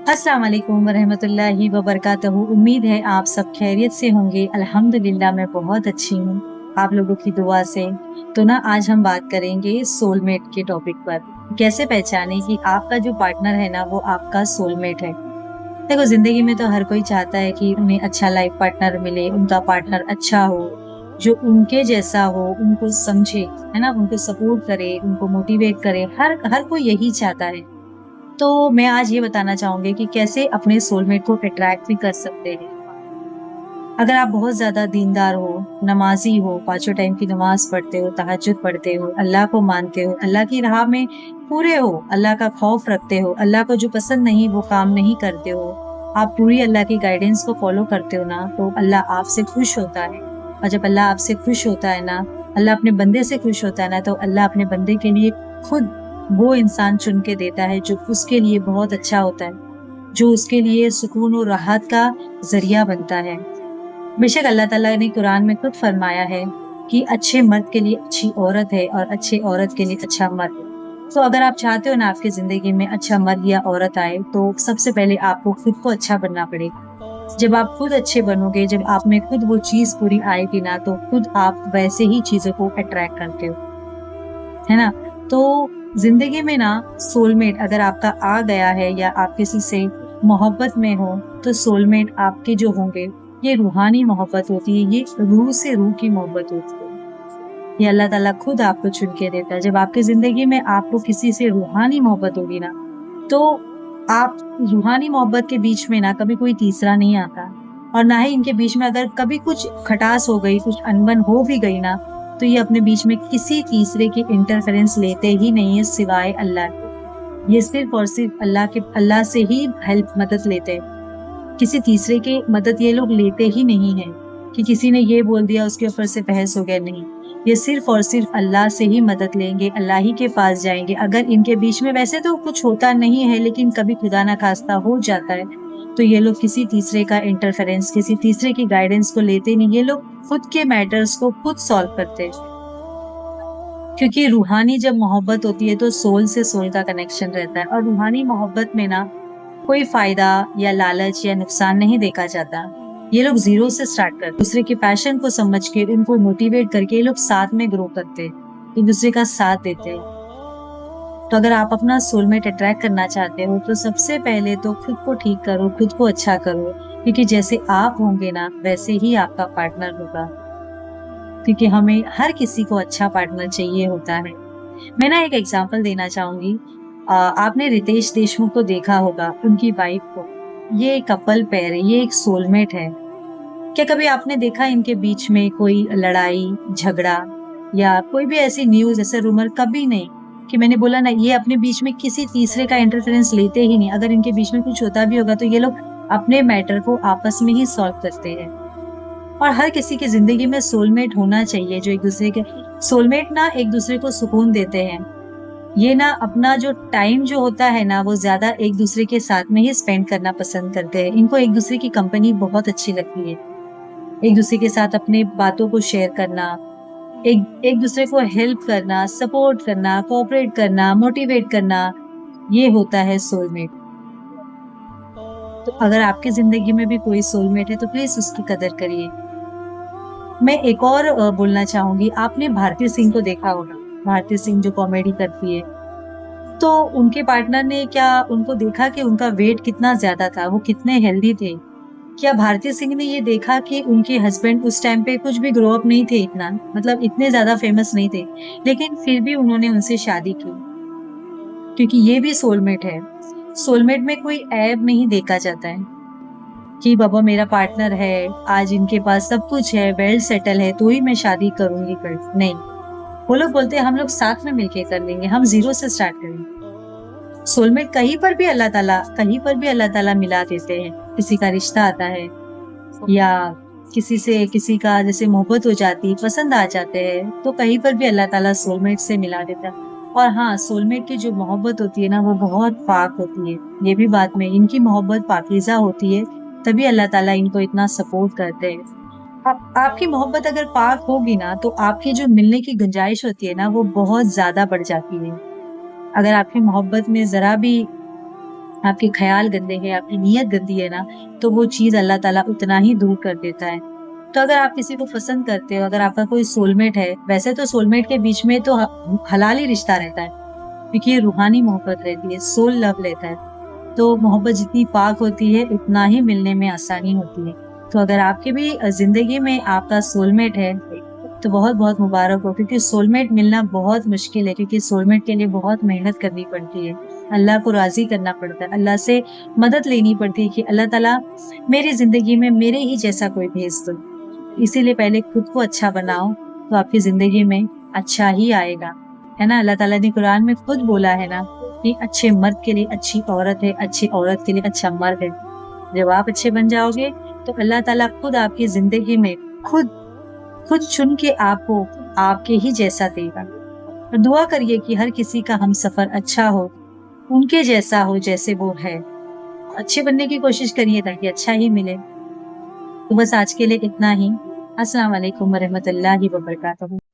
अस्सलाम वालेकुम वरहमतुल्लाहि वबरकातहू। उम्मीद है आप सब खैरियत से होंगे। अल्हम्दुलिल्लाह मैं बहुत अच्छी हूँ आप लोगों की दुआ से। तो ना आज हम बात करेंगे सोलमेट के टॉपिक पर। कैसे पहचाने कि आपका जो पार्टनर है ना वो आपका सोलमेट है। देखो, जिंदगी में तो हर कोई चाहता है कि उन्हें अच्छा लाइफ पार्टनर मिले, उनका पार्टनर अच्छा हो, जो उनके जैसा हो, उनको समझे, है ना, उनको सपोर्ट करे, उनको मोटिवेट करे। हर हर कोई यही चाहता है। तो मैं आज ये बताना चाहूंगी कि कैसे अपने सोलमेट को अट्रैक्ट भी कर सकते हैं। अगर आप बहुत ज्यादा दीनदार हो, नमाजी हो, पांचों टाइम की नमाज पढ़ते हो, तहज्जुद पढ़ते हो, अल्लाह को मानते हो, अल्लाह की राह में पूरे हो, अल्लाह का खौफ रखते हो, अल्लाह को जो पसंद नहीं वो काम नहीं करते हो, आप पूरी अल्लाह की गाइडेंस को फॉलो करते हो ना, तो अल्लाह आपसे खुश होता है। और जब अल्लाह आपसे खुश होता है ना, अल्लाह अपने बंदे से खुश होता है ना, तो अल्लाह अपने बंदे के लिए खुद वो इंसान चुन के देता है जो उसके लिए बहुत अच्छा होता है, जो उसके लिए सुकून और राहत का जरिया बनता है। बेशक अल्लाह ताला ने कुरान में खुद फरमाया है कि अच्छे मर्द के लिए अच्छी औरत है और अच्छे औरत के लिए अच्छा मर्द है। तो अगर आप चाहते हो ना आपकी जिंदगी में अच्छा मर्द या औरत आए, तो सबसे पहले आपको खुद को अच्छा बनना पड़ेगा। जब आप खुद अच्छे बनोगे, जब आप में खुद वो चीज पूरी आएगी ना, तो खुद आप वैसे ही चीजों को अट्रैक्ट करते हो, है ना। तो जिंदगी में ना सोलमेट अगर आपका आ गया है या आप किसी से मोहब्बत में हो, तो सोलमेट आपके जो होंगे ये रूहानी मोहब्बत होती है, ये रूह से रूह की मोहब्बत होती है। ये अल्लाह ताला खुद आपको चुन के देता है। जब आपकी जिंदगी में आपको किसी से रूहानी मोहब्बत होगी ना, तो आप रूहानी मोहब्बत के बीच में ना कभी कोई तीसरा नहीं आता, और ना ही इनके बीच में अगर कभी कुछ खटास हो गई, कुछ अनबन हो भी गई ना, तो ये अपने बीच में किसी तीसरे की इंटरफेरेंस लेते ही नहीं है सिवाय अल्लाह के। ये सिर्फ और सिर्फ अल्लाह से ही हेल्प मदद लेते हैं। किसी तीसरे की मदद ये लोग लेते ही नहीं है कि किसी ने ये बोल दिया उसके ऊपर से बहस हो गया, नहीं। ये सिर्फ और सिर्फ अल्लाह से ही मदद लेंगे, अल्लाह ही के पास जाएंगे। अगर इनके बीच में वैसे तो कुछ होता नहीं है, लेकिन कभी खुदा ना खास्ता हो जाता है, तो ये लोग किसी तीसरे का इंटरफेरेंस, किसी तीसरे की गाइडेंस को लेते नहीं। ये लोग खुद के मैटर्स को खुद सॉल्व करते हैं। क्योंकि रूहानी जब मोहब्बत होती है तो सोल से सोल का कनेक्शन रहता है, और रूहानी मोहब्बत में ना कोई फायदा या लालच या नुकसान नहीं देखा जाता। ये लोग जीरो से स्टार्ट करते, दूसरे के पैशन को समझ के उनको मोटिवेट करके ये लोग साथ में ग्रो करते, एक दूसरे का साथ देते। तो अगर आप अपना सोलमेट अट्रैक्ट करना चाहते हो, तो सबसे पहले तो खुद को ठीक करो, खुद को अच्छा करो, क्योंकि जैसे आप होंगे ना वैसे ही आपका पार्टनर होगा। क्योंकि हमें हर किसी को अच्छा पार्टनर चाहिए होता है। मैं ना एक एग्जांपल देना चाहूंगी। आपने रितेश देशमुख को देखा होगा, उनकी वाइफ को। ये एक कपल पेयर है, ये एक सोलमेट है। क्या कभी आपने देखा इनके बीच में कोई लड़ाई झगड़ा या कोई भी ऐसी न्यूज, ऐसे रूमर? कभी नहीं। कि मैंने बोला ना, ये अपने बीच में किसी तीसरे का इंटरफेरेंस लेते ही नहीं। अगर इनके बीच में कुछ होता भी होगा तो ये लोग अपने मैटर को आपस में ही सॉल्व करते हैं। और हर किसी की जिंदगी में सोलमेट होना चाहिए, जो एक दूसरे के सोलमेट ना एक दूसरे को सुकून देते हैं। ये ना अपना जो टाइम जो होता है ना, वो ज्यादा एक दूसरे के साथ में ही स्पेंड करना पसंद करते हैं। इनको एक दूसरे की कंपनी बहुत अच्छी लगती है। एक दूसरे के साथ अपने बातों को शेयर करना, एक दूसरे को हेल्प करना, सपोर्ट करना, कोऑपरेट करना, मोटिवेट करना, ये होता है सोलमेट। तो अगर आपकी जिंदगी में भी कोई सोलमेट है तो प्लीज उसकी कदर करिए। मैं एक और बोलना चाहूंगी। आपने भारती सिंह को देखा होगा, भारती सिंह जो कॉमेडी करती है। तो उनके पार्टनर ने क्या उनको देखा कि उनका वेट कितना ज्यादा था, वो कितने हेल्दी थे? क्या भारती सिंह ने ये देखा कि उनके हस्बैंड उस टाइम पे कुछ भी ग्रो अप नहीं थे, इतना मतलब इतने ज्यादा फेमस नहीं थे, लेकिन फिर भी उन्होंने उनसे शादी की? क्योंकि ये भी सोलमेट है। सोलमेट में कोई ऐब नहीं देखा जाता है कि बाबा मेरा पार्टनर है, आज इनके पास सब कुछ है, वेल सेटल है, तो ही मैं शादी करूंगी। नहीं, वो लोग बोलते हैं हम लोग साथ में मिलके कर लेंगे, हम जीरो से स्टार्ट करेंगे। सोलमेट कहीं पर भी अल्लाह ताला मिला देते हैं। किसी का रिश्ता आता है या किसी से किसी का जैसे मोहब्बत हो जाती, पसंद आ जाते हैं, तो कहीं पर भी अल्लाह ताला सोलमेट से मिला देता है। और हाँ, सोलमेट की जो मोहब्बत होती है ना, वो बहुत पाक होती है। ये भी बात में, इनकी मोहब्बत पाकीज़ा होती है, तभी अल्लाह ताला इनको इतना सपोर्ट करते हैं। आपकी मोहब्बत अगर पाक होगी ना, तो आपकी जो मिलने की गुंजाइश होती है ना, वो बहुत ज्यादा बढ़ जाती है। अगर आपकी मोहब्बत में जरा भी آپ کے خیال گندے ہیں، آپ کی نیت گندی ہے نا، تو وہ چیز اللہ تعالیٰ اتنا ہی دور کر دیتا ہے۔ تو اگر آپ کسی کو پسند کرتے ہو، اگر آپ کا کوئی سول میٹ ہے، ویسے تو سول میٹ کے بیچ میں تو حلالی رشتہ رہتا ہے، کیونکہ یہ روحانی محبت رہتی ہے، سول لو لیتا ہے، تو محبت جتنی پاک ہوتی ہے اتنا ہی ملنے میں آسانی ہوتی ہے۔ تو اگر آپ کی بھی زندگی میں آپ کا سول میٹ ہے تو بہت بہت مبارک ہو، کیونکہ سول میٹ ملنا بہت مشکل ہے، کیونکہ سول میٹ کے لیے بہت محنت کرنی پڑتی ہے، اللہ کو راضی کرنا پڑتا ہے، اللہ سے مدد لینی پڑتی ہے کہ اللہ تعالیٰ میری زندگی میں میرے ہی جیسا کوئی بھیج دو۔ اسی لیے پہلے خود کو اچھا بناؤ تو آپ کی زندگی میں اچھا ہی آئے گا، ہے نا۔ اللہ تعالیٰ نے قرآن میں خود بولا ہے نا کہ اچھے مرد کے لیے اچھی عورت ہے، اچھی عورت کے لیے اچھا مرد ہے۔ جب آپ اچھے بن جاؤ گے تو اللہ تعالیٰ خود آپ کی زندگی میں خود چن کے آپ کو آپ کے ہی جیسا دے گا۔ اور دعا کریے کہ ہر کسی کا ہم سفر اچھا ہو، ان کے جیسا ہو جیسے وہ ہے، اچھے بننے کی کوشش کریے تاکہ اچھا ہی ملے۔ تو بس آج کے لیے اتنا ہی۔ السلام علیکم ورحمۃ اللہ وبرکاتہ۔